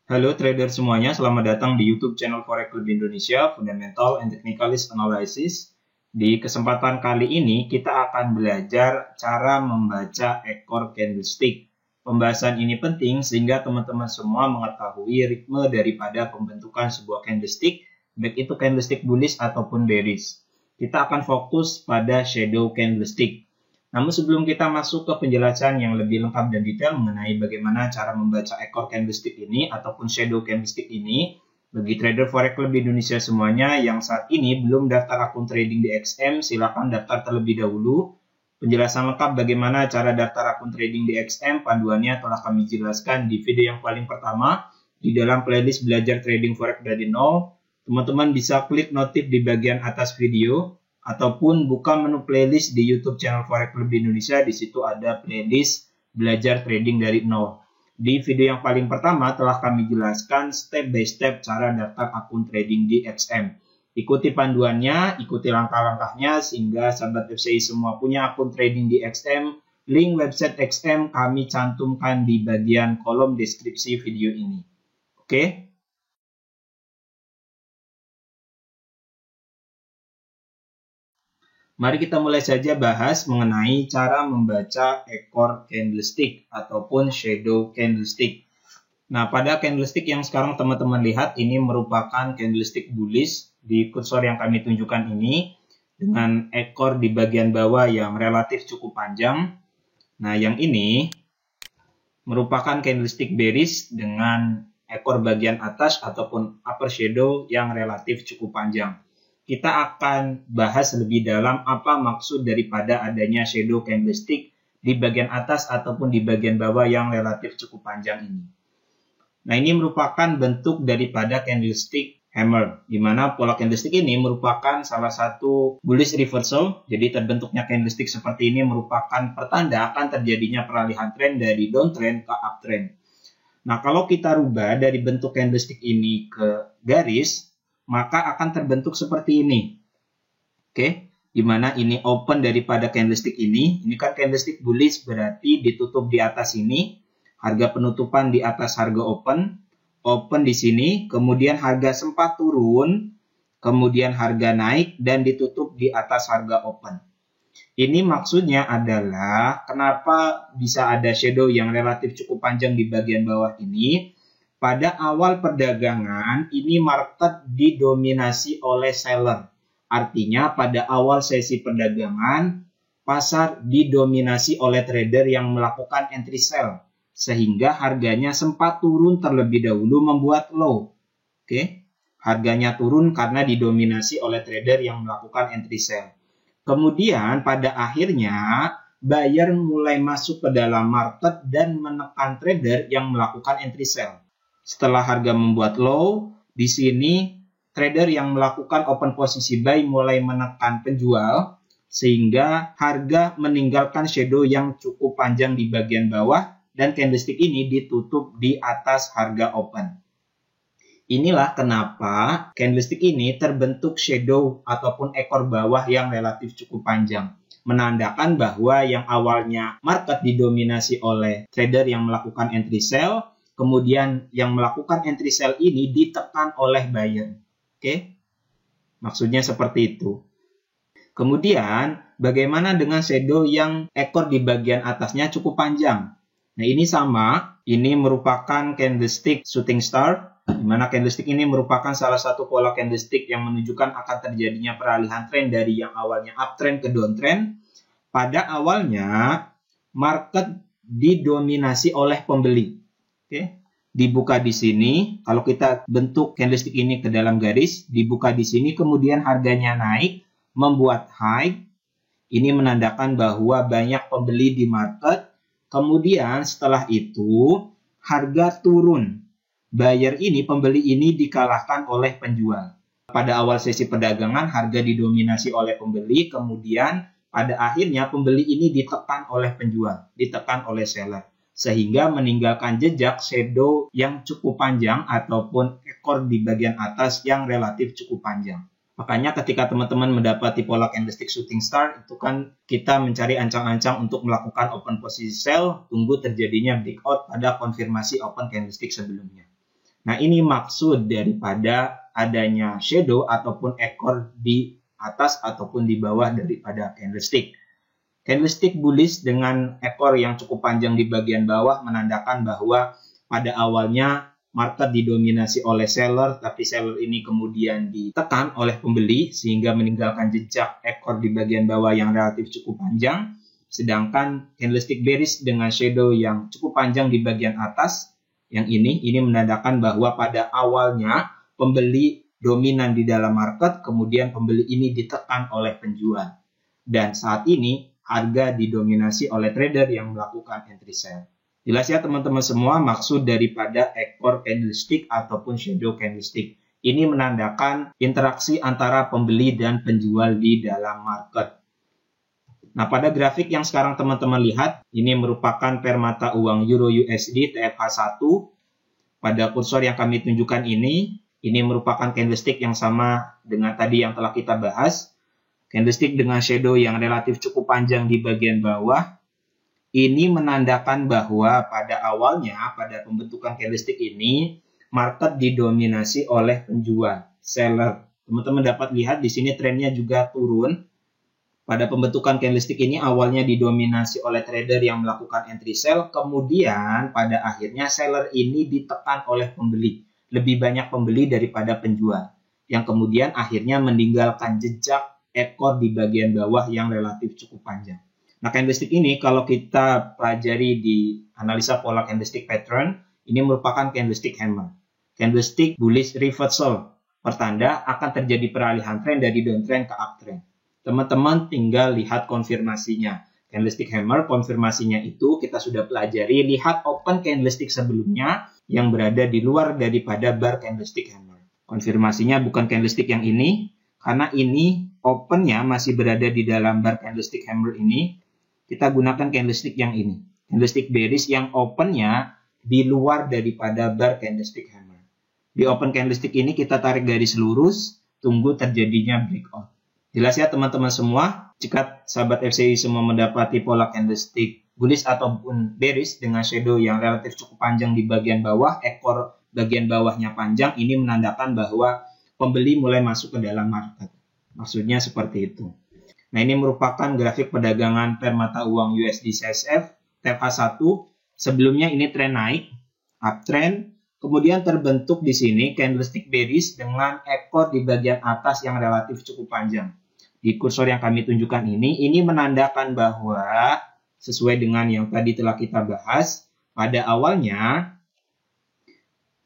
Halo trader semuanya, selamat datang di YouTube channel Forex Club Indonesia, Fundamental and Technicalist Analysis. Di kesempatan kali ini kita akan belajar cara membaca ekor candlestick. Pembahasan ini penting sehingga teman-teman semua mengetahui ritme daripada pembentukan sebuah candlestick, baik itu candlestick bullish ataupun bearish. Kita akan fokus pada shadow candlestick. Namun sebelum kita masuk ke penjelasan yang lebih lengkap dan detail mengenai bagaimana cara membaca ekor candlestick ini ataupun shadow candlestick ini, bagi trader Forex Club Indonesia semuanya yang saat ini belum daftar akun trading di XM, silakan daftar terlebih dahulu. Penjelasan lengkap bagaimana cara daftar akun trading di XM, panduannya telah kami jelaskan di video yang paling pertama di dalam playlist belajar trading Forex dari nol. Teman-teman bisa klik notif di bagian atas video ataupun buka menu playlist di YouTube channel Forex Club Indonesia. Di situ ada playlist belajar trading dari nol. Di video yang paling pertama telah kami jelaskan step by step cara daftar akun trading di XM. Ikuti panduannya, ikuti langkah-langkahnya sehingga sahabat FCI semua punya akun trading di XM. Link website XM kami cantumkan di bagian kolom deskripsi video ini. Oke? Mari kita mulai saja bahas mengenai cara membaca ekor candlestick ataupun shadow candlestick. Nah, pada candlestick yang sekarang teman-teman lihat ini merupakan candlestick bullish di kursor yang kami tunjukkan ini dengan ekor di bagian bawah yang relatif cukup panjang. Nah, yang ini merupakan candlestick bearish dengan ekor bagian atas ataupun upper shadow yang relatif cukup panjang. Kita akan bahas lebih dalam apa maksud daripada adanya shadow candlestick di bagian atas ataupun di bagian bawah yang relatif cukup panjang ini. Nah, ini merupakan bentuk daripada candlestick hammer, di mana pola candlestick ini merupakan salah satu bullish reversal. Jadi terbentuknya candlestick seperti ini merupakan pertanda akan terjadinya peralihan tren dari downtrend ke uptrend. Nah, kalau kita rubah dari bentuk candlestick ini ke garis, maka akan terbentuk seperti ini. Oke, di mana ini open daripada candlestick ini. Ini kan candlestick bullish berarti ditutup di atas ini. Harga penutupan di atas harga open. Open di sini, kemudian harga sempat turun, kemudian harga naik dan ditutup di atas harga open. Ini maksudnya adalah kenapa bisa ada shadow yang relatif cukup panjang di bagian bawah ini. Pada awal perdagangan, ini market didominasi oleh seller. Artinya pada awal sesi perdagangan, pasar didominasi oleh trader yang melakukan entry sell. Sehingga harganya sempat turun terlebih dahulu membuat low. Oke, harganya turun karena didominasi oleh trader yang melakukan entry sell. Kemudian pada akhirnya, buyer mulai masuk ke dalam market dan menekan trader yang melakukan entry sell. Setelah harga membuat low, di sini trader yang melakukan open posisi buy mulai menekan penjual sehingga harga meninggalkan shadow yang cukup panjang di bagian bawah dan candlestick ini ditutup di atas harga open. Inilah kenapa candlestick ini terbentuk shadow ataupun ekor bawah yang relatif cukup panjang. Menandakan bahwa yang awalnya market didominasi oleh trader yang melakukan entry sell, kemudian yang melakukan entry sell ini ditekan oleh buyer. Oke? Maksudnya seperti itu. Kemudian, bagaimana dengan shadow yang ekor di bagian atasnya cukup panjang? Nah, ini sama. Ini merupakan candlestick shooting star, di mana candlestick ini merupakan salah satu pola candlestick yang menunjukkan akan terjadinya peralihan tren dari yang awalnya uptrend ke downtrend. Pada awalnya, market didominasi oleh pembeli. Oke, dibuka di sini. Kalau kita bentuk candlestick ini ke dalam garis, dibuka di sini, kemudian harganya naik, membuat high. Ini menandakan bahwa banyak pembeli di market. Kemudian setelah itu, harga turun. Buyer ini, pembeli ini dikalahkan oleh penjual. Pada awal sesi perdagangan, harga didominasi oleh pembeli. Kemudian pada akhirnya pembeli ini ditekan oleh penjual, ditekan oleh seller. Sehingga meninggalkan jejak shadow yang cukup panjang ataupun ekor di bagian atas yang relatif cukup panjang. Makanya ketika teman-teman mendapati pola candlestick shooting star, itu kan kita mencari ancang-ancang untuk melakukan open posisi sell, tunggu terjadinya breakout pada konfirmasi open candlestick sebelumnya. Nah, ini maksud daripada adanya shadow ataupun ekor di atas ataupun di bawah daripada candlestick. Candlestick bullish dengan ekor yang cukup panjang di bagian bawah menandakan bahwa pada awalnya market didominasi oleh seller, tapi seller ini kemudian ditekan oleh pembeli sehingga meninggalkan jejak ekor di bagian bawah yang relatif cukup panjang. Sedangkan candlestick bearish dengan shadow yang cukup panjang di bagian atas, yang ini menandakan bahwa pada awalnya pembeli dominan di dalam market, kemudian pembeli ini ditekan oleh penjual. Dan saat ini harga didominasi oleh trader yang melakukan entry sell. Jelas ya teman-teman semua maksud daripada ekor candlestick ataupun shadow candlestick. Ini menandakan interaksi antara pembeli dan penjual di dalam market. Nah, pada grafik yang sekarang teman-teman lihat, ini merupakan pair mata uang Euro USD TFH1. Pada kursor yang kami tunjukkan ini merupakan candlestick yang sama dengan tadi yang telah kita bahas. Candlestick dengan shadow yang relatif cukup panjang di bagian bawah. Ini menandakan bahwa pada awalnya, pada pembentukan candlestick ini, market didominasi oleh penjual, seller. Teman-teman dapat lihat di sini trennya juga turun. Pada pembentukan candlestick ini awalnya didominasi oleh trader yang melakukan entry sell, kemudian pada akhirnya seller ini ditekan oleh pembeli. Lebih banyak pembeli daripada penjual, yang kemudian akhirnya meninggalkan jejak ekor di bagian bawah yang relatif cukup panjang. Nah, candlestick ini kalau kita pelajari di analisa pola candlestick pattern, ini merupakan candlestick hammer. Candlestick bullish reversal, pertanda akan terjadi peralihan tren dari downtrend ke uptrend. Teman-teman tinggal lihat konfirmasinya. Candlestick hammer, konfirmasinya itu kita sudah pelajari, lihat open candlestick sebelumnya yang berada di luar daripada bar candlestick hammer. Konfirmasinya bukan candlestick yang ini, karena ini opennya masih berada di dalam bar candlestick hammer ini, kita gunakan candlestick yang ini. Candlestick bearish yang opennya di luar daripada bar candlestick hammer. Di open candlestick ini kita tarik garis lurus, tunggu terjadinya breakout. Jelas ya teman-teman semua, jika sahabat FCI semua mendapati pola candlestick bullish ataupun bearish dengan shadow yang relatif cukup panjang di bagian bawah, ekor bagian bawahnya panjang, ini menandakan bahwa pembeli mulai masuk ke dalam market. Maksudnya seperti itu. Nah, ini merupakan grafik perdagangan pair mata uang USD CHF TFH1. Sebelumnya ini tren naik, uptrend, kemudian terbentuk di sini candlestick bearish dengan ekor di bagian atas yang relatif cukup panjang. Di kursor yang kami tunjukkan ini menandakan bahwa sesuai dengan yang tadi telah kita bahas, pada awalnya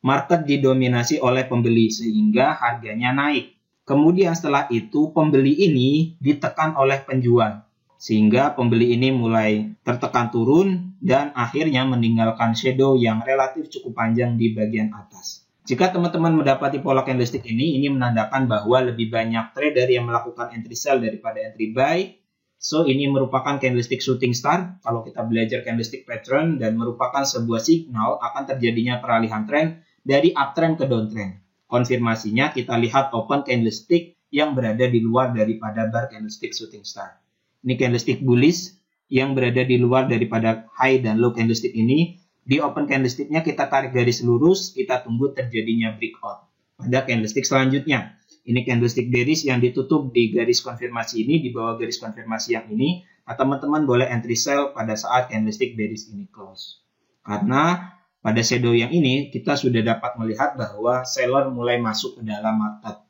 market didominasi oleh pembeli sehingga harganya naik. Kemudian setelah itu pembeli ini ditekan oleh penjual sehingga pembeli ini mulai tertekan turun dan akhirnya meninggalkan shadow yang relatif cukup panjang di bagian atas. Jika teman-teman mendapati pola candlestick ini menandakan bahwa lebih banyak trader yang melakukan entry sell daripada entry buy. So, ini merupakan candlestick shooting star kalau kita belajar candlestick pattern dan merupakan sebuah signal akan terjadinya peralihan tren dari uptrend ke downtrend. Konfirmasinya kita lihat open candlestick yang berada di luar daripada bar candlestick shooting star. Ini candlestick bullish yang berada di luar daripada high dan low candlestick ini. Di open candlesticknya kita tarik garis lurus, kita tunggu terjadinya breakout. Pada candlestick selanjutnya, ini candlestick bearish yang ditutup di garis konfirmasi ini, di bawah garis konfirmasi yang ini. Nah, teman-teman boleh entry sell pada saat candlestick bearish ini close. Karena pada shadow yang ini, kita sudah dapat melihat bahwa seller mulai masuk ke dalam market.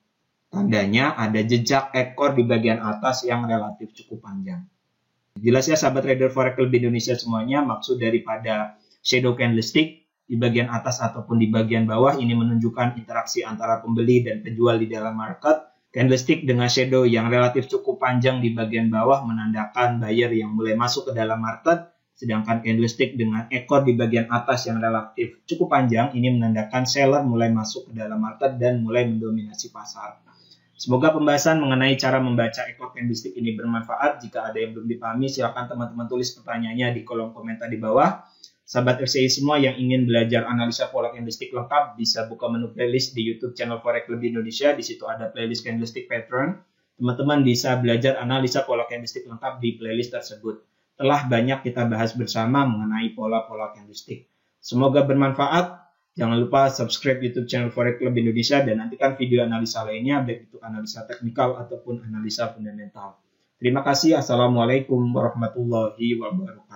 Tandanya ada jejak ekor di bagian atas yang relatif cukup panjang. Jelas ya sahabat trader Forex Club Indonesia semuanya, maksud daripada shadow candlestick di bagian atas ataupun di bagian bawah ini menunjukkan interaksi antara pembeli dan penjual di dalam market. Candlestick dengan shadow yang relatif cukup panjang di bagian bawah menandakan buyer yang mulai masuk ke dalam market. Sedangkan candlestick dengan ekor di bagian atas yang relatif cukup panjang ini menandakan seller mulai masuk ke dalam market dan mulai mendominasi pasar. Semoga pembahasan mengenai cara membaca ekor candlestick ini bermanfaat. Jika ada yang belum dipahami, silakan teman-teman tulis pertanyaannya di kolom komentar di bawah. Sahabat FCI semua yang ingin belajar analisa pola candlestick lengkap bisa buka menu playlist di YouTube channel Forex Club Indonesia. Di situ ada playlist candlestick pattern. Teman-teman bisa belajar analisa pola candlestick lengkap di playlist tersebut. Telah banyak kita bahas bersama mengenai pola-pola candlestick. Semoga bermanfaat. Jangan lupa subscribe YouTube channel Forex Club Indonesia dan nantikan video analisa lainnya, baik itu analisa teknikal ataupun analisa fundamental. Terima kasih. Assalamualaikum warahmatullahi wabarakatuh.